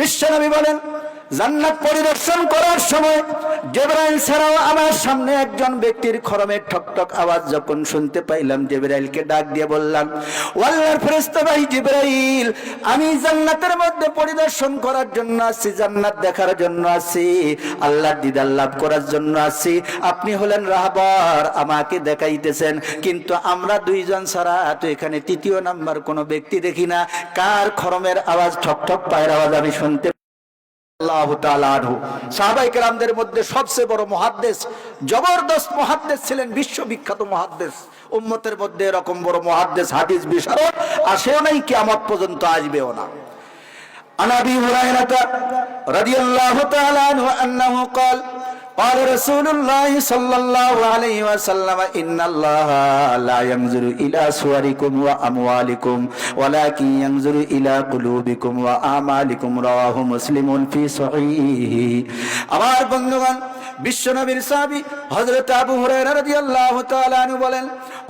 বিশ্বনবী বলেন, জান্নাত পরিদর্শন করার সময় জিবরাইল ছাড়াও আমার সামনে একজন ব্যক্তির খরমের ঠকঠক আওয়াজ যখন শুনতে পাইলাম, জিবরাইলকে ডাক দিয়ে বললাম, ও আল্লাহর ফেরেশতা ভাই জিবরাইল, আমি জান্নাতের মধ্যে পরিদর্শন করার জন্য আসছি, জান্নাত দেখার জন্য আসছি, আল্লাহর দিদার লাভ করার জন্য আসছি। আপনি হলেন রাহবার, আমাকে দেখাইতেছেন, কিন্তু আমরা দুইজন ছাড়া তো এখানে তৃতীয় নাম্বার কোনো ব্যক্তি দেখি না। কার খরমের আওয়াজ, ঠকঠক পায়ের আওয়াজ আমি শুনতে? আল্লাহু তাআলা আনহু সাহাবায়ে কেরামদের মধ্যে সবচেয়ে বড় মুহাদ্দিস, জবরদস্ত মুহাদ্দিস ছিলেন, বিশ্ববিখ্যাত মুহাদ্দিস। উম্মতের মধ্যে এরকম বড় মুহাদ্দিস, হাদিস বিশারদ আসেও নাই, কিয়ামত পর্যন্ত আসবেও না। আন আবি হুরায়রা রাদিয়াল্লাহু তাআলা আনহু আন্নাহু قال قال رسول الله صلى الله عليه وسلم إن الله لا ينظر إلى صوركم وأموالكم ولكن ينظر إلى قلوبكم وأعمالكم رواه مسلم في صحيحه আমার বন্ধুগণ, বিশ্বনবীর সাহাবী হযরত আবু হুরায়রা রাদিয়াল্লাহু তাআলা আনহু বলেন,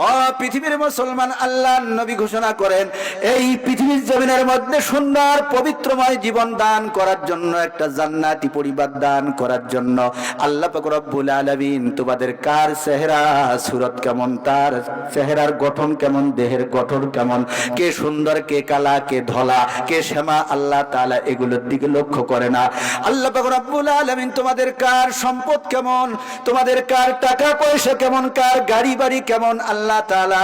ও পৃথিবীর মুসলমান, আল্লাহর নবী ঘোষণা করেন, এই পৃথিবীর জমিনের মধ্যে সুন্দর পবিত্রময় জীবন দান করার জন্য, একটা জান্নাতি পরিবার দান করার জন্য আল্লাহ পাক রব্বুল আলামিন তোমাদের কার চেহারা সুরত কেমন, তার চেহারার গঠন কেমন, দেহের গঠন কেমন, কে সুন্দর, কে কালা, কে ধলা, কে শ্যামা, আল্লাহ তাআলা এগুলোর দিকে লক্ষ্য করে না। আল্লাহ পাক রব্বুল আলামিন তোমাদের কার সম্পদ কেমন, তোমাদের কার টাকা পয়সা কেমন, কার গাড়ি বাড়ি কেমন, আল্লাহ তাআলা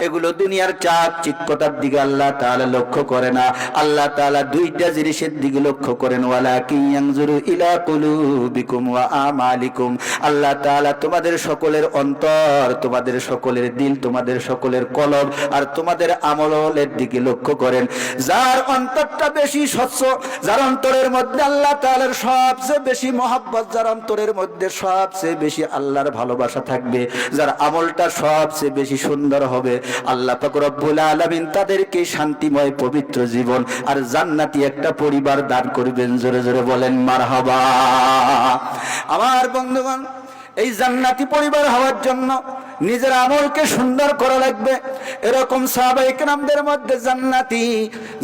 এগুলো দুনিয়ার চাকচিক্যতার দিকে আল্লাহ তাআলা লক্ষ্য করে না। আল্লাহ তাআলা দুইটা জিনিসের দিকে লক্ষ্য করেন, ওয়ালাকিন ইয়ানজুরু ইলা কুলুবিকুম ওয়া আমালিকুম। আল্লাহ তাআলা তোমাদের সকলের অন্তর, তোমাদের সকলের দিল, তোমাদের সকলের কলব আর তোমাদের আমলের দিকে লক্ষ্য করেন। যার অন্তরটা বেশি স্বচ্ছ, যার অন্তরের মধ্যে আল্লাহ তাআলার সবচেয়ে বেশি মহব্বত, যার অন্তরের মধ্যে সবচেয়ে বেশি আল্লাহর ভালোবাসা থাকবে, যার আমলটা সবচেয়ে বেশি সুন্দর হবে, আল্লাহ পাক রব্বুল আলামিন তাদেরকে শান্তিময় পবিত্র জীবন আর জান্নাতি একটা পরিবার দান করবেন। জোরে জোরে বলেন মারহাবা। আমার বন্ধুগণ, এই জান্নাতি পরিবার হওয়ার জন্য নিজের আমলকে সুন্দর করা লাগবে। এরকম সাহাবায়ে কেরামদের মধ্যে জান্নাতি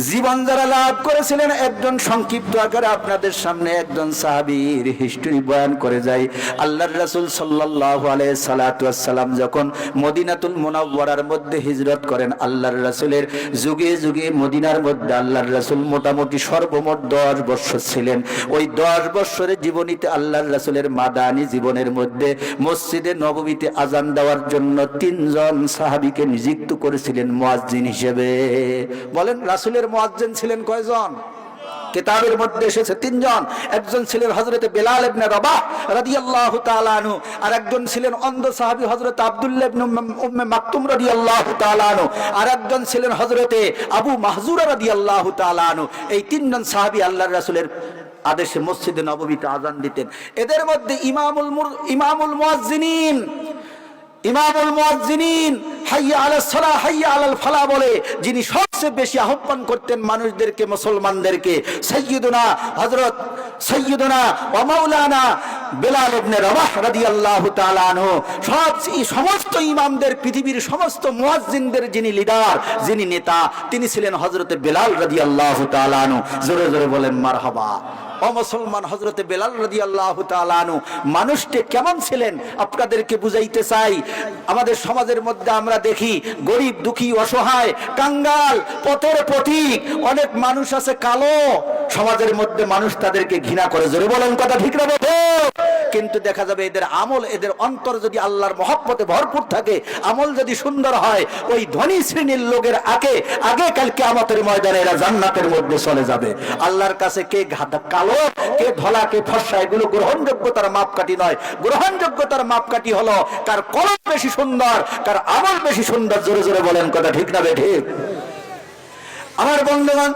জীবন যারা লাভ করেছিলেন, একজন সংক্ষিপ্ত আকারে আপনাদের সামনে একজন সাহাবীর হিস্টরি বয়ান করে যায়। আল্লাহর রাসূল সাল্লাল্লাহু আলাইহি সাল্লাতু ওয়াসসালাম যখন মদিনাতুল মুনাওয়ারার মধ্যে হিজরত করেন, আল্লাহর রাসূলের যুগে যুগে মদিনার মধ্যে আল্লাহর রাসূল মোটামুটি সর্বমোট 10 বছর ছিলেন। ওই 10 বছরের জীবনীতে আল্লাহর রাসূলের মাদানী জীবনের মধ্যে মসজিদে নববীতে আযান দেওয়ার জন্য 3 জন সাহাবীকে নিযুক্ত করেছিলেন মুয়াজ্জিন হিসেবে। বলেন, রাসূলের মুয়াজ্জিন ছিলেন কয়জন? কিতাবের মধ্যে এসেছে 3 জন। একজন ছিলেন হযরত বেলাল ইবনে রাবাহ রাদিয়াল্লাহু তাআলা আনহু, আর একজন ছিলেন অন্ধ সাহাবী হযরত আব্দুল্লাহ ইবনে উম্মে মাকতুম রাদিয়াল্লাহু তাআলা আনহু, আর একজন ছিলেন হযরত আবু মাহজুরা রাদিয়াল্লাহু তাআলা আনহু। এই 3 জন সাহাবী আল্লাহর রাসূলের আদেশে মসজিদে নববীতে আযান দিতেন। এদের মধ্যে ইমামুল মুয়াজ্জিনিন হাইয়া আলাস সালাহ হাইয়া আলাল ফালাহ বলে যিনি সবচেয়ে বেশি আহ্বান করতেন মানুষদেরকে, মুসলমানদেরকে, সাইয়্যিদুনা ওয়া মাওলানা বেলাল ইবনে রাবাহ রাদিয়াল্লাহু তাআলা আনহু। সমস্ত ইমামদের, পৃথিবীর সমস্ত মুয়াজ্জিনদের যিনি লিডার, যিনি নেতা, তিনি ছিলেন হযরত বেলাল রাদিয়াল্লাহু তাআলা আনহু। জোরে জোরে বলেন মারহাবা। ও মুসলমান, হযরত বেলাল রাদিয়াল্লাহু তাআলা আনহু মানুষটি কেমন ছিলেন আপনাদেরকে বুঝাইতে চাই। আমাদের সমাজের মধ্যে আমরা দেখি গরিব, দুঃখী, অসহায়, কাঙ্গাল, পথের পথিক অনেক মানুষ আছে কালো। সমাজের মধ্যে মানুষ তাদেরকে ঘৃণা করে। জোরে বলেন কথা ঠিক না বেঠিক? কিন্তু দেখা যাবে এদের আমল, এদের অন্তর যদি আল্লাহর মহব্বতে ভরপুর থাকে, আমল যদি সুন্দর হয়, ওই ধনী শ্রেণীর লোকের আগে কাল কিয়ামতের ময়দানে এরা জান্নাতের মধ্যে চলে যাবে। আল্লাহর কাছে কে কালো, কে ধলা, কে ফর্সা, এগুলো গ্রহণযোগ্যতার মাপকাঠি নয়। গ্রহণযোগ্যতার মাপকাঠি হলো কার কলম বেশি সুন্দর, কার আমল বেশি সুন্দর। জোরে জোরে বলেন কথা ঠিক না বেঠিক? আমার বন্ধুগণ,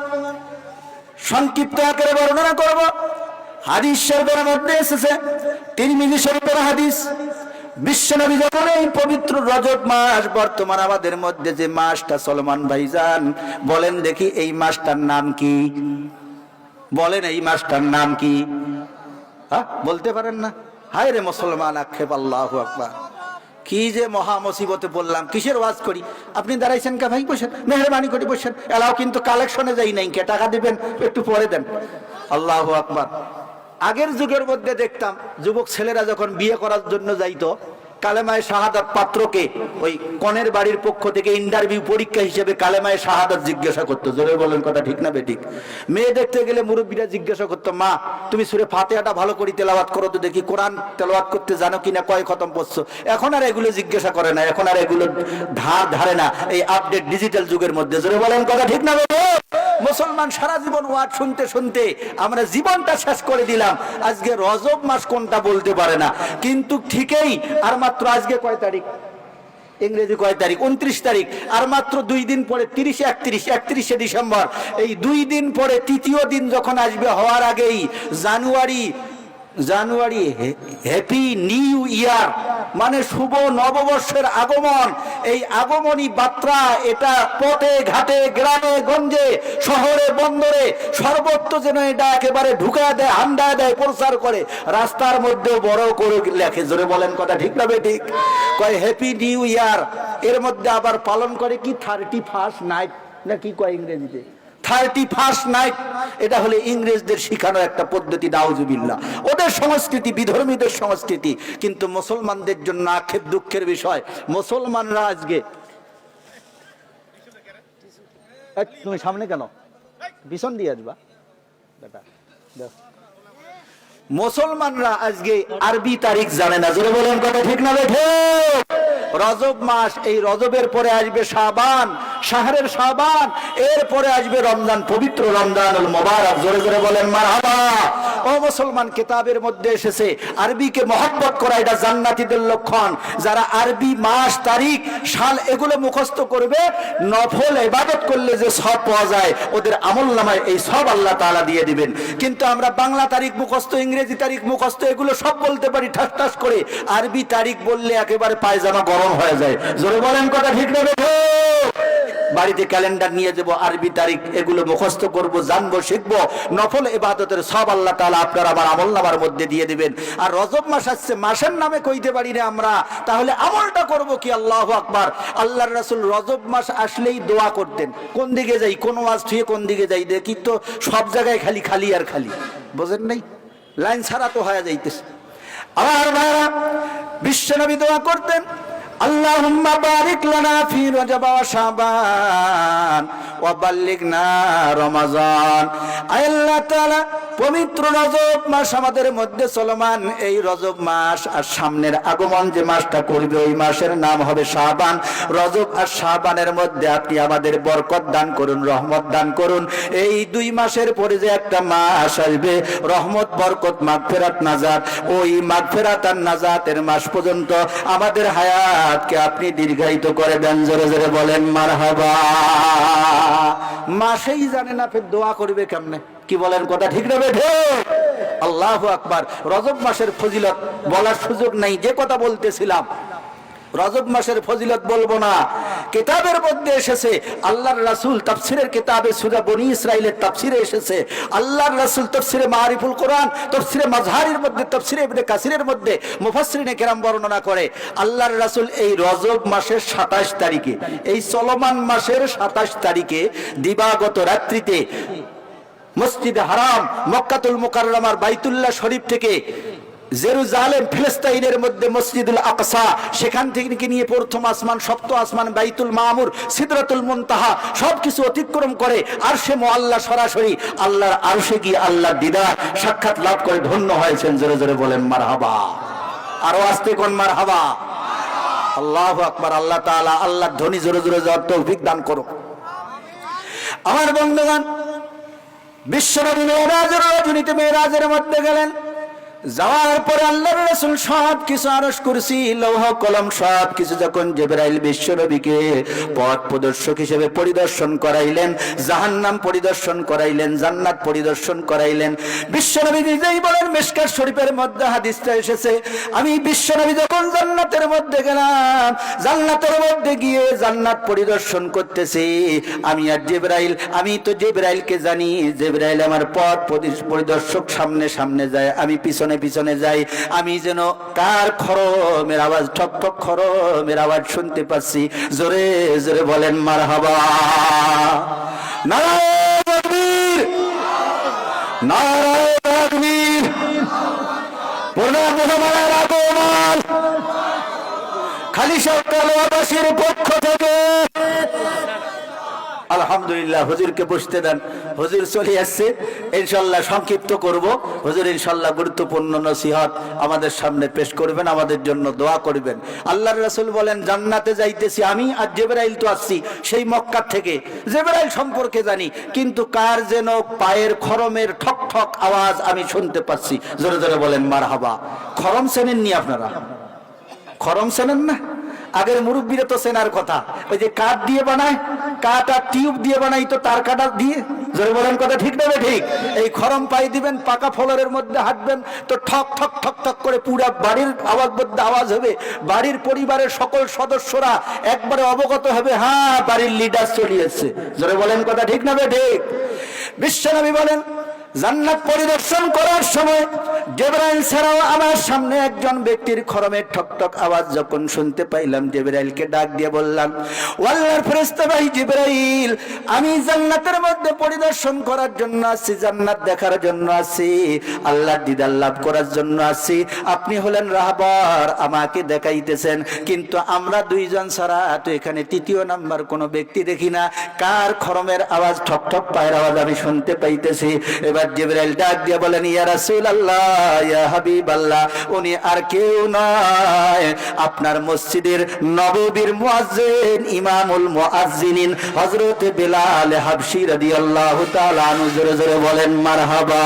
সংক্ষিপ্ত আকারে বর্ণনা করব। হাদিস শরীফের মধ্যে এসেছে, তিরমিজি শরীফের হাদিস, বিশ্বনবী যখন এই পবিত্র রজব মাস, বর্তমান আমাদের মধ্যে যে মাসটা চলমান, ভাইজান বলেন দেখি এই মাসটার নাম কি? বলেন এই মাসটার নাম কি? বলতে পারেন না? হায় রে মুসলমান, আক্ষেপ, আল্লাহু আকবার। কি যে মহা মুসিবতে বললাম, কিসের ওয়াজ করি? আপনি দাঁড়াইছেন কে ভাই? বসেন, মেহরবানি করে বসেন। এলাও কিন্তু কালেকশনে যাই নাই, কে টাকা দিবেন একটু পরে দেন। আল্লাহু আকবার। আগের যুগের মধ্যে দেখতাম যুবক ছেলেরা যখন বিয়ে করার জন্য যাইতো, কালেমায়ে শাহাদাত পাত্রকে ওই কনের বাড়ির পক্ষ থেকে ইন্টারভিউ পরীক্ষা হিসেবে কালেমায়ে শাহাদাত জিজ্ঞাসা করতো। জোরে বলেন, কথা ঠিক না বেঠিক? মেয়ে দেখতে গেলে মুরব্বীরা জিজ্ঞাসা করতো, মা তুমি সূরা ফাতিহাটা ভালো করে তেলাওয়াত করো তো দেখি, কোরআন তেলাওয়াত করতে জানো কিনা, কয় খতম পড়ছো? এখন আর এগুলো জিজ্ঞাসা করে না, এখন আর এগুলো ধারে না এই আপডেট ডিজিটাল যুগের মধ্যে। জোরে বলেন, কথা ঠিক না বেঠিক? মুসলমান সারা জীবন ওয়াজ শুনতে শুনতে আমরা জীবনটা শেষ করে দিলাম। আজকে রজব মাস কোনটা বলতে পারে না, কিন্তু ঠিকই আর মাত্র আজকে কয় তারিখ? ইংরেজি কয় তারিখ? 29 তারিখ। আর মাত্র 2 দিন পরে 31শে ডিসেম্বর। এই 2 দিন পরে তৃতীয় দিন যখন আসবে, হওয়ার আগেই জানুয়ারি হ্যাপি নিউ ইয়ার, মানে শুভ নববর্ষের আগমন। এই আগমনী বার্তা এটা পথে ঘাটে, গ্রামে গঞ্জে, শহরে বন্দরে সর্বত্র যেন এটা একেবারে ঢুকা দেয়, হান্ডা দেয়, প্রচার করে, রাস্তার মধ্যেও বড় করে লেখে। জোরে বলেন, কথা ঠিক না বেঠিক? কয় হ্যাপি নিউ ইয়ার। এর মধ্যে আবার পালন করে কি 31st নাইট না কি কয় ইংরেজিতে? 31st night. এটা হলে ইংরেজদের শিখানো একটা পদ্ধতি, নাউজুবিল্লাহ। ওদের সংস্কৃতি, বিধর্মীদের সংস্কৃতি। কিন্তু মুসলমানদের জন্য আক্ষেপ দুঃখের বিষয়, মুসলমানরা আজকে তুমি সামনে কেন, পিছন দিয়ে আসবা বেটা। মুসলমানরা আজকে আরবি তারিখ জানে না। জোরে বলেন, কথা ঠিক না বেঠিক? রজব মাস, এই রজবের পরে আসবে শাবান, শাহরের শাবান, এরপরে আসবে রমজান, পবিত্র রমজানুল মুবারক। জোরে জোরে বলেন মারহাবা। ও মুসলমান, কিতাবের মধ্যে এসেছে আরবিকে মহব্বত করা এটা জান্নাতীদের লক্ষণ। যারা আরবি মাস, তারিখ, সাল এগুলো মুখস্থ করবে, নফল ইবাদত করলে যে সওয়াব পাওয়া যায়, ওদের আমলনামায় এই সওয়াব আল্লাহ তাআলা দিয়ে দিবেন। কিন্তু আমরা বাংলা তারিখ মুখস্থ, ইংরেজি তারিখ মুখস্থ, এগুলো সব বলতে পারি ঠাস ঠাস করে। আরবি তারিখ বললে একেবারে পায়জামা গরম হয়ে যায়। জোরে বলেন, কথা ঠিক না বেঠিক? বাড়িতে ক্যালেন্ডার নিয়ে যাবো, আরবি তারিখ এগুলো মুখস্থ করবো, জানবো, শিখবো। নফল ইবাদতের সব আল্লাহ তাআলা আপনার আমার আমলনামার মধ্যে দিয়ে দিবেন। আর রজব মাস আসছে, মাসের নামে কইতে পারি না আমরা, তাহলে আমলটা করব কি? আল্লাহু আকবার। আল্লাহর রাসূল রজব মাস আসলেই দোয়া করতেন। কোন দিকে যাই, কোন ওয়াজ ছুঁয়ে কোন দিকে যাই দেখি তো সব জায়গায় খালি খালি আর খালি। বোঝেন নাই? লাইন ছাড়া তো হয়ে যাইতেছে। আমার ভাইরা, বিশ্বনবী দোয়া করতেন, আল্লাহুম্মা বারিক লানা ফি রজব ওয়া শাবান ওয়া বাল্লিগনা রমাজান। আয় আল্লাহ তাআলা, পবিত্র রজব মাস আমাদের মধ্যে চলমান, এই রজব মাস আর সামনের আগমন যে মাসটা করবে, ওই মাসের নাম হবে শাবান। রজব আর শাবানের মধ্যে আপনি আমাদের বরকত দান করুন, রহমত দান করুন। এই 2 মাসের পরে যে একটা মাস আসবে, রহমত, বরকত, মাগফিরাত, নাজাত, ওই মাগফিরাত আর নাজাতের মাস পর্যন্ত আমাদের হায়াতকে আপনি দীর্ঘায়িত করে দেন। জোরে জোরে বলেন মারহাবা। মাসেই জানে না ফের দোয়া করবে কেমনে, কি বলেন, কথা ঠিক না বেঠিক? আল্লাহু আকবার। রজব মাসের ফজিলত বলার সুযোগ নাই, যে কথা বলতেছিলাম, রজব মাসের ফজিলত বলবো না। কিতাবের মধ্যে এসেছে, আল্লাহর রাসূল তাফসীরের কিতাবে সূরা বনী ইসরাঈলের তাফসীরে এসেছে, আল্লাহর রাসূল তাফসীরে মারিফুল কোরআন, তাফসীরে মাজহারির মধ্যে, তাফসীরে ইবনে কাসিরের মধ্যে মুফাসসিরিনে কেরাম বর্ণনা করে, আল্লাহর রাসূল এই রজব মাসের 27 তারিখে, এই চলমান মাসের 27 তারিখে দিবাগত রাত্রিতে মসজিদে হারাম, মক্কাতুল মুকাররমার বাইতুল্লাহ শরীফ থেকে জেরুজালেম ফিলিস্তিনের মধ্যে মসজিদুল আকসা, সেখান থেকে নিয়ে প্রথম আসমান, সপ্ত আসমান, বাইতুল মামুর, সিদরাতুল মুনতাহা সবকিছু অতিক্রম করে আরশে মুআল্লা, সরাসরি আল্লাহর আরশে গিয়ে আল্লাহর দিদার সাক্ষাৎ লাভ করে ধন্য হয়েছেন। জোরে জোরে বলেন মারহাবা। আরো আস্তে কোন মারহাবা। আল্লাহু আকবার। আল্লাহ তাআলা আল্লাহর ধ্বনি জোরে জোরে যাওয়ার তৌফিক দান করুন। আমার বন্ধুগণ, বিশ্বনবী মেরাজের রজনীতে মেরাজের মধ্যে গেলেন, যাওয়ার পরে আল্লাহর রাসূল সব কিছু আরশ কুরসি লৌহ কলম সব কিছু যখন জিবরাইল বিশ্বনবীকে পথ প্রদর্শক হিসেবে পরিদর্শন করাইলেন, জাহান্নাম পরিদর্শন করাইলেন, জান্নাত পরিদর্শন করাইলেন, বিশ্বনবী নিজেই বলেন, মিশকাত শরীফের মধ্যে হাদিসটা এসেছে, আমি বিশ্বনবী যখন জান্নাতের মধ্যে গেলাম, জান্নাতের মধ্যে গিয়ে জান্নাত পরিদর্শন করতেছি, আমি আর জিবরাইল, আমি তো জিবরাইলকে জানি, জিবরাইল আমার পথ পরিদর্শক, সামনে সামনে যায়, আমি পিছনে পিছনে পিছনে যাই, আমি যেন কার খরমের আওয়াজ, ঠক ঠক খরমের আওয়াজ শুনতে পাচ্ছি। জোরে জোরে বলেন মারহাবা। নারায়ে তাকবীর, নারায়ে তাকবীর। পূর্ণাঙ্গমানের আগমন খালিশা কালোয়াবাসীর পক্ষ থেকে। আলহামদুলিল্লাহ, হুজুরকে বসতে দেন। হুজুর চলে আসছে, ইনশাল্লাহ সংক্ষিপ্ত করব। হুজুর ইনশাল্লাহ গুরুত্বপূর্ণ নসিহত আমাদের সামনে পেশ করবেন, আমাদের জন্য দোয়া করবেন। আল্লাহর রাসূল বলেন, জান্নাতে যাইতেছি আমি, আর জিবরাইল তো আসছি সেই মক্কা থেকে। জিবরাইল সম্পর্কে জানি, কিন্তু কার যেন পায়ের খরমের ঠক ঠক আওয়াজ আমি শুনতে পাচ্ছি। জোরে জোরে বলেন মারহাবা। খরম চেনেননি আপনারা? খরম চেনেন না? আগের মুরব্বীরা তো চেনার কথা। ওই যে কাঠ দিয়ে বানায়, কাঠ আর টিউব দিয়ে বানাই তো, তার কাটা দিয়ে। জোরে বলেন কথা ঠিক না ঠিক? এই খরম পাই দিবেন, পাকা ফলরের মধ্যে হাঁটবেন তো ঠক ঠক ঠক ঠক করে পুরা বাড়ির আওয়াজ মধ্যে আওয়াজ হবে। বাড়ির পরিবারের সকল সদস্যরা একবারে অবগত হবে, হ্যাঁ বাড়ির লিডার চলে এসেছে। জোরে বলেন কথা ঠিক না ঠিক? বিশ্বনবী বলেন, জান্নাত পরিদর্শন করার সময় জিবরাইল ছাড়াও আমার সামনে একজন ব্যক্তির খরমের ঠকঠক আওয়াজ যখন শুনতে পাইলাম, জিবরাইলকে ডাক দিয়ে বললাম, ও আল্লাহর ফেরেশতা ভাই জিবরাইল, আমি জান্নাতের মধ্যে পরিদর্শন করার জন্য আসছি, জান্নাত দেখার জন্য আসছি, আল্লাহর দিদার লাভ করার জন্য আসছি। আপনি হলেন রাহবার, আমাকে দেখাইতেছেন, কিন্তু আমরা দুইজন ছাড়া তো এখানে তৃতীয় নাম্বার কোনো ব্যক্তি দেখি না। কার খরমের আওয়াজ, ঠকঠক পায়ের আওয়াজ আমি শুনতে পাইতেছি? এবার জিবরাইল ডাক দিয়ে বলেন, ইয়া রাসূলুল্লাহ, ইয়া হাবিবাল্লাহ, উনি আর কেউ নয়, আপনার মসজিদের নববীর মুয়াজ্জিন, ইমামুল মুয়াজ্জিনিন হযরত বেলাল হাবশী রাদিয়াল্লাহু তাআলা আনহু। জোরে জোরে বলেন মারহাবা।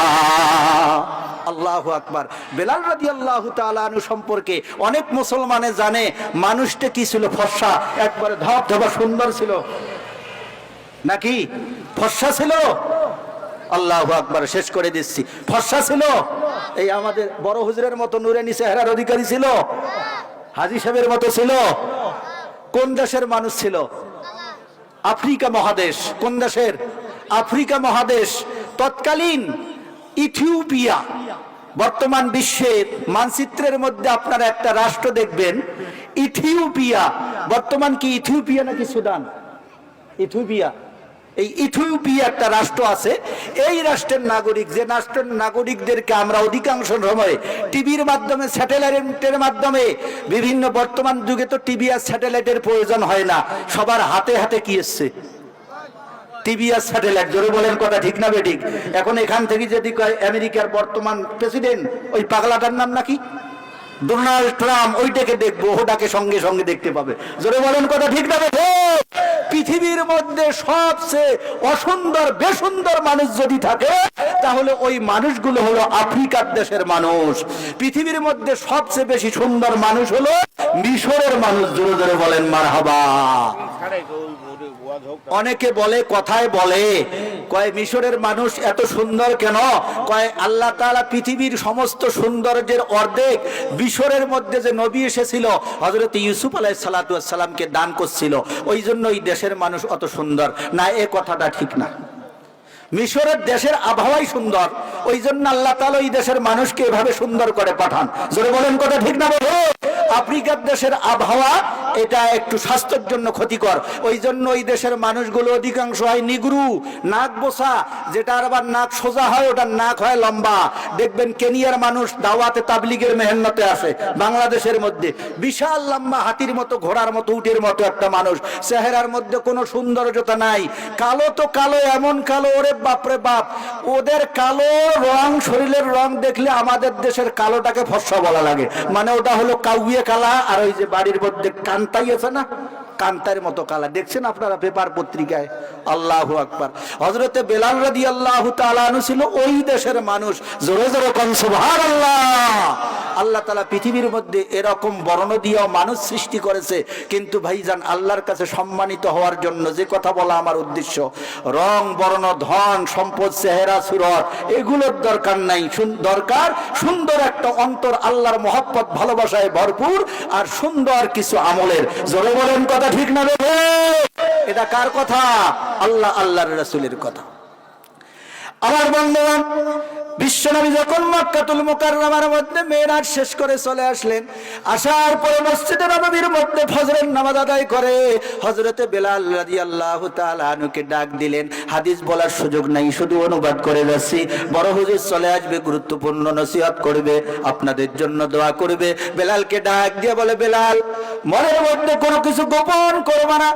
আল্লাহু আকবার। বেলাল রাদিয়াল্লাহু তাআলা আনহু সম্পর্কে অনেক মুসলমানে জানে, মানুষটা কি ছিল? ফর্সা, একবারে ধবধবা সুন্দর ছিল নাকি? ফর্সা ছিল? আল্লাহু আকবার, শেষ করে দিচ্ছি। ফর্সা ছিল? এই আমাদের বড় হুজুরের মতো নুরানি চেহারার অধিকারী ছিল? হাজী সাহেবের মতো ছিল? কোন দেশের মানুষ ছিল? আফ্রিকা মহাদেশ। কোন দেশের? আফ্রিকা মহাদেশ। তৎকালীন ইথিওপিয়া, বর্তমান বিশ্বের মানচিত্রের মধ্যে আপনারা একটা রাষ্ট্র দেখবেন, ইথিওপিয়া। বর্তমান কি ইথিওপিয়া নাকি সুদান? ইথিওপিয়া। এই ইথিওপিয়া একটা রাষ্ট্র আছে। এই রাষ্ট্রের নাগরিক, যে রাষ্ট্রের নাগরিকদেরকে আমরা অধিকাংশ সময় টিভির মাধ্যমে, স্যাটেলাইটের মাধ্যমে, বিভিন্ন বর্তমান যুগে তো টিভি আর স্যাটেলাইটের প্রয়োজন হয় না, সবার হাতে হাতে কি এসছে? টিভি আর স্যাটেলাইট। জোরে বলেন কথা ঠিক না বেঠিক? এখন এখান থেকে যদি আমেরিকার বর্তমান প্রেসিডেন্ট, ওই পাগলাটার নাম নাকি ডোনাল্ড ট্রাম্প, ওইটাকে দেখবো, ওটাকে সঙ্গে সঙ্গে দেখতে পাবে। জোরে বলেন কথা ঠিক না বেঠিক? পৃথিবীর মধ্যে সবচেয়ে অসুন্দর বেসুন্দর মানুষ যদি থাকে, তাহলে ওই মানুষগুলো হলো আফ্রিকার দেশের মানুষ। পৃথিবীর মধ্যে সবচেয়ে বেশি সুন্দর মানুষ হলো মিশরের মানুষ। জোরে জোরে বলেন মারহাবা। অনেকে বলে, কথায় বলে, কয় মিশরের মানুষ এত সুন্দর কেন? কয় আল্লাহ তাআলা পৃথিবীর সমস্ত সৌন্দর্যের অর্ধেক মিশরের মধ্যে যে নবী এসেছিল, হযরত ইউসুফ আলাইহিস সালাতু ওয়াস সালামকে দান করছিল, ওই জন্য এই দেশের মানুষ অত সুন্দর। না, এ কথাটা ঠিক না। মিশরের দেশের আবহাওয়াই সুন্দর, ওই জন্য আল্লাহ তাআলা ওই দেশের মানুষকে এভাবে সুন্দর করে পাঠান। জোরে বলেন কথা ঠিক না বলো? আফ্রিকার দেশের আবহাওয়া এটা একটু স্বাস্থ্যের জন্য ক্ষতিকর, ওই জন্য ওই দেশের মানুষগুলো অধিকাংশ হয় নিগ্রু, নাক বোসা, যেটার আবার নাক সোজা হয় ওটার নাক হয় লম্বা। দেখবেন কেনিয়ার মানুষ দাওয়াতে তাবলিগের মেহনতে আসে, বাংলাদেশের মধ্যে বিশাল লম্বা, হাতির মতো, ঘোড়ার মতো, উটের মতো একটা মানুষ, চেহারার মধ্যে কোনো সৌন্দর্যতা নাই, কালো তো কালো, এমন কালো, ওরে বাপরে বাপ। ওদের কালো রং, শরীরের রং দেখলে আমাদের দেশের কালোটাকে ফর্সা বলা লাগে, মানে ওটা হলো কাউয়ে কালা। আর ওই যে বাড়ির মধ্যে কান্তাই আছে না, কান্তার মতো কালা, দেখছেন আপনারা পেপার পত্রিকায়? আল্লাহু আকবার। হযরতে বেলাল রাদিয়াল্লাহু তাআলা আনহু ছিল ওই দেশের মানুষ। জোরে জোরে কোন সুবহানাল্লাহ। আল্লাহ তাআলা পৃথিবীর মধ্যে এরকম বর্ণ দিয়েও মানুষ সৃষ্টি করেছে, কিন্তু ভাইজান আল্লাহর কাছে সম্মানিত হওয়ার জন্য যে কথা বলা আমার উদ্দেশ্য, রং, বর্ণ, ধন, সম্পদ, চেহারা, সুরত এগুলোর দরকার নাই। দরকার সুন্দর একটা অন্তর, আল্লাহর মহব্বত, ভালোবাসায় ভরপুর, আর সুন্দর কিছু আমলের। জোরে বলেন কথা ঠিক না? এটা কার কথা? আল্লাহ, আল্লাহর রাসূলের কথা। আমার বন্ধুগণ, বিশ্বনবী যখন মক্কাতুল মুকাররমার মধ্যে মেরাজ শেষ করে চলে আসলেন, আসার পরে মসজিদে নববীর মধ্যে ফজরের নামাজ আদায় করে হযরতে বেলাল রাদিয়াল্লাহু তাআলা আনহুকে ডাক দিলেন। হাদিস বলার সুযোগ নাই, শুধু অনুবাদ করে যাচ্ছি। বড় হুজুর চলে আসবে, গুরুত্বপূর্ণ নসিহত করবে, আপনাদের জন্য দোয়া করবে। বেলালকে ডাক দিয়ে বলে, বেলাল, মনের মধ্যে কোনো কিছু গোপন করবা না।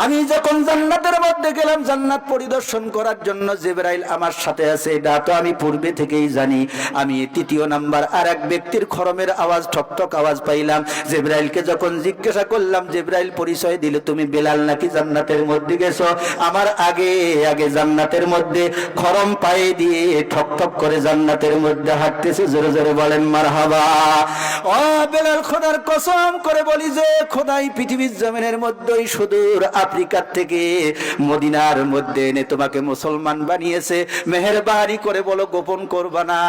আমি যখন জান্নাতের মধ্যে গেলাম জান্নাত পরিদর্শন করার জন্য, জিবরাইল আমার সাথে আছে, এটা তো আমি পূর্বে থেকেই জানি। আমি তৃতীয় নাম্বার আর এক ব্যক্তির খরমের আওয়াজ, ঠকঠক আওয়াজ পাইলাম। জিবরাইলকে যখন জিজ্ঞাসা করলাম, জিবরাইল পরিচয় দিল, তুমি বেলাল নাকি জান্নাতের মধ্যে গেছো? আমার আগে আগে জান্নাতের মধ্যে খরম পায়ে দিয়ে ঠকঠক করে জান্নাতের মধ্যে হাঁটতেছে। জোরে জোরে বলেন মারহাবা। ও বেলাল, খোদার কসম করে বলি যে খোদাই পৃথিবীর জমিনের মধ্যেই সুদূর আফ্রিকার থেকে মদিনার মধ্যে এনে তোমাকে মুসলমান বানিয়েছে। মেহেরবানি করে বলো, গোপন করবা না।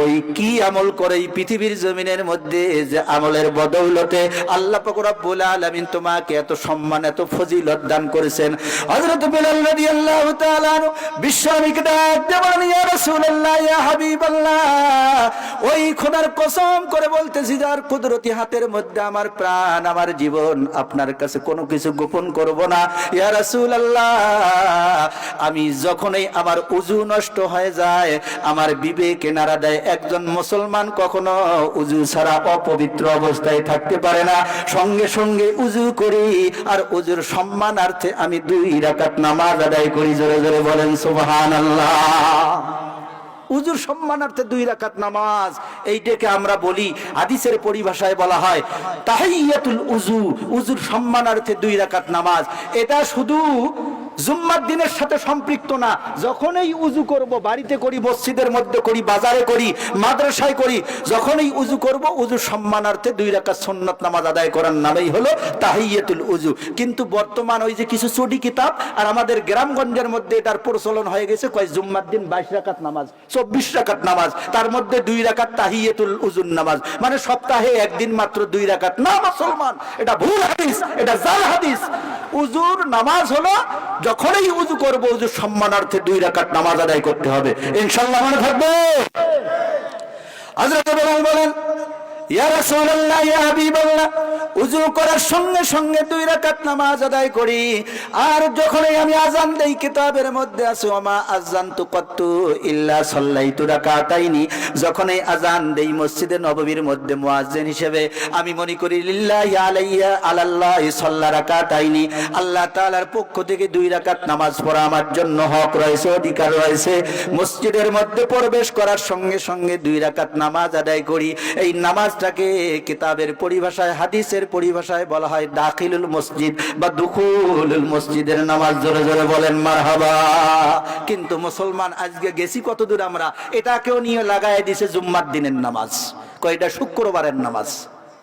ওই কি আমল করে এই পৃথিবীর জমিনের মধ্যে, যে আমলের বদৌলতে আল্লাহ পাক রব্বুল আলামিন তোমাকে এত সম্মান, এত ফজিলত দান করেছেন। হযরত বেলাল রাদিয়াল্লাহু তাআলা বিশ্বনবীকে ডাক দিয়ে বলেন, ইয়া রাসূলুল্লাহ, ইয়া হাবিবাল্লাহ, ওই খোদার কসম করে বলতেছি যার কুদরতি হাতের মধ্যে আমার প্রাণ, আমার জীবন, আপনার কাছে কোনো কিছু গোপন করব না। ইয়া রাসূলুল্লাহ, আমি যখনই আমার উযু নষ্ট হয়ে যায়, আমার বিবেকে নাড়া দেয়, একজন মুসলমান কখনো উযু ছাড়া অপবিত্র অবস্থায় থাকতে পারে না। সঙ্গে সঙ্গে উযু করি, আর উযুর সম্মানার্থে আমি 2 রাকাত নামাজ আদায় করি। জোরে জোরে বলেন সুবহানাল্লাহ। উযুর সম্মানার্থে 2 রাকাত নামাজ, এইটাকে আমরা বলি, হাদিসের পরিভাষায় বলা হয় তাহিয়াতুল উযু। উযুর সম্মানার্থে 2 রাকাত নামাজ, এটা শুধু জুম্মার দিনের সাথে সম্পৃক্ত না। যখনই উযু করব, বাড়িতে করি, মসজিদের মধ্যে করি, বাজারে করি, মাদ্রাসায় করি, যখনই উযু করব, উযু সম্মানার্থে 2 রাকাত সুন্নাত নামাজ আদায় করার নামই হলো তাহিয়াতুল উযু। কিন্তু বর্তমান ওই যে কিছু চটি কিতাব আর আমাদের গ্রামগঞ্জের মধ্যে এটার প্রচলন হয়ে গেছে, কয় জুম্মার দিন 22 রাকাত নামাজ, 24 রাকাত নামাজ, তার মধ্যে 2 রাকাত তাহিয়াতুল উযুর নামাজ, মানে সপ্তাহে একদিন মাত্র 2 রাকাত। না মুসলমান, এটা ভুল হাদিস, এটা জাল হাদিস। উযুর নামাজ হলো যখনই উযু করব, উযুর সম্মানার্থে 2 রাকাত নামাজ আদায় করতে হবে। ইনশাআল্লাহ মনে থাকবে। হযরত বেলাল বলেন, ইয়া রাসূলুল্লাহ, ইয়া হাবিবাল্লাহ, উযু করার সঙ্গে সঙ্গে 2 রাকাত নামাজ আদায় করি। আর যখনই আমি আযান দেই, কিতাবের মধ্যে আছে ওমা আযানতু কাত্তু ইল্লা সাল্লাইতু রাকাতাইনি, যখনই আযান দেই মসজিদে নববীর মধ্যে মুয়াজ্জিন হিসেবে আমি মনে করি লিল্লাহি আলাইয়া আলাল্লাহি সাল্লা রাকাতাইনি, আল্লাহ তাআলার পক্ষ থেকে 2 রাকাত নামাজ পড়া আমার জন্য হক রয়েছে, অধিকার রয়েছে। মসজিদের মধ্যে প্রবেশ করার সঙ্গে সঙ্গে 2 রাকাত নামাজ আদায় করি। এই নামাজটাকে কিতাবের পরিভাষায়, হাদিসের পরিভাষায় বলা হয় দাখিলুল মসজিদ বা দুখুলুল মসজিদের নামাজ। জোরে জোরে বলেন মারহাবা। কিন্তু মুসলমান আজকে গেছি কত দূর আমরা, এটাকেও নিয়ে লাগায় দিছে জুম্মার দিনের নামাজ, কয়টা শুক্রবারের নামাজ।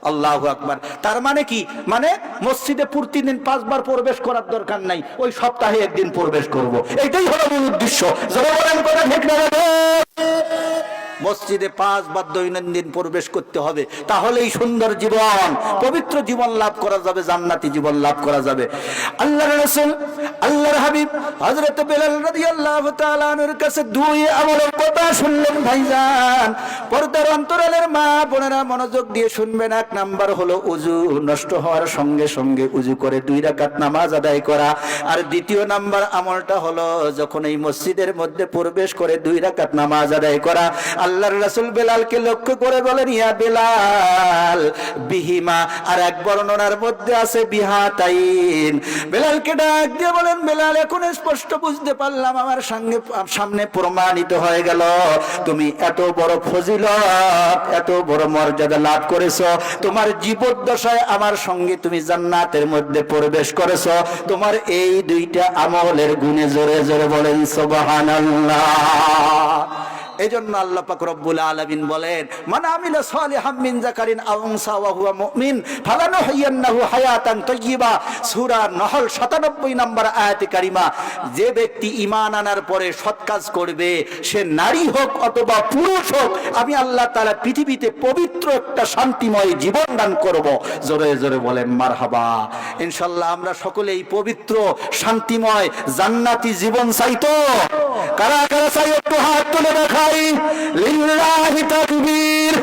আল্লাহু আকবার। তার মানে কি? মানে মসজিদে প্রতিদিন 5 বার প্রবেশ করার দরকার নাই, ওই সপ্তাহে একদিন প্রবেশ করব, এটাই হলো মূল উদ্দেশ্য। জোরে বলেন কথা ঠিক না? মসজিদে 5 বার দৈনন্দিন প্রবেশ করতে হবে, তাহলেই সুন্দর জীবন, পবিত্র জীবন লাভ করা যাবে, জান্নাতি জীবন লাভ করা যাবে। আল্লাহর রাসূল, আল্লাহর হাবিব হযরত বেলাল রাদিয়াল্লাহু তাআলা আনহুর কাছে 2 আমলের কথা শুনলেন। ভাইজান, পর্দার অন্তরালের মা বোনেরা মনোযোগ দিয়ে শুনবেন। 1 নাম্বার হলো উযু নষ্ট হওয়ার সঙ্গে সঙ্গে উযু করে 2 রাকাত নামাজ আদায় করা। আর দ্বিতীয় নাম্বার আমলটা হলো যখন এই মসজিদের মধ্যে প্রবেশ করে 2 রাকাত নামাজ আদায় করা। আল্লাহর রাসূল বেলালকে লক্ষ্য করে বলেন, ইয়া বেলাল বিহিমা, আর এক বর্ণনার মধ্যে আছে বিহাতাইন। বেলালকে ডাক দিয়ে বলেন, বেলাল, এখন স্পষ্ট বুঝতে পারলাম, আমার সামনে প্রমাণিত হয়ে গেল তুমি এত বড় ফজিলত, এত বড় মর্যাদা লাভ করেছো। তোমার জীবদ্দশায় আমার সঙ্গে তুমি জান্নাতের মধ্যে প্রবেশ করেছো, তোমার এই 2টা আমলের গুণে। জোরে জোরে বলেন সুবহানাল্লাহ। এজন্য আল্লাহ পাক রব্বুল আলামিন বলেন, মান আমিলা সালিহাম মিন যাকারিন আও উনসা ওয়া হুয়া মুমিন ফালানুহইয়ান্নাহু হায়াতান তাইয়্যিবা। সূরা নহল 97 নম্বর আয়াতে কারিমা। যে ব্যক্তি ঈমান আনার পরে সৎ কাজ করবে, সে নারী হোক অথবা পুরুষ হোক, আমি আল্লাহ তাআলা পৃথিবীতে পবিত্র একটা শান্তিময় জীবন দান করব। জোরে জোরে বলেন মারহাবা। ইনশাআল্লাহ আমরা সকলেই পবিত্র, শান্তিময়, জান্নাতি জীবন চাই তো? কারা কারা চাই একটু হাত তুলে দেখা। নাই, লিল্লাহি তাকবীর।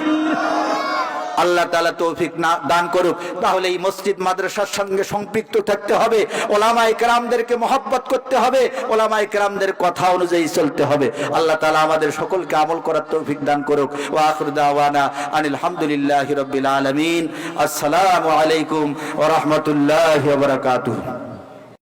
আল্লাহ তাআলা তৌফিক দান করুক। তাহলে এই মসজিদ মাদ্রাসার সঙ্গে সম্পৃক্ত থাকতে হবে, ওলামায়ে কেরামদেরকে মহব্বত করতে হবে, ওলামায়ে কেরামদের কথা অনুযায়ী চলতে হবে। আল্লাহ তাআলা আমাদের সকলকে আমল করার তৌফিক দান করুক। ওয়া আখিরু দাওয়ানা আনিল হামদুলিল্লাহি রাব্বিল আলামিন। আসসালামু আলাইকুম ওয়া রাহমাতুল্লাহি ওয়া বারাকাতুহু।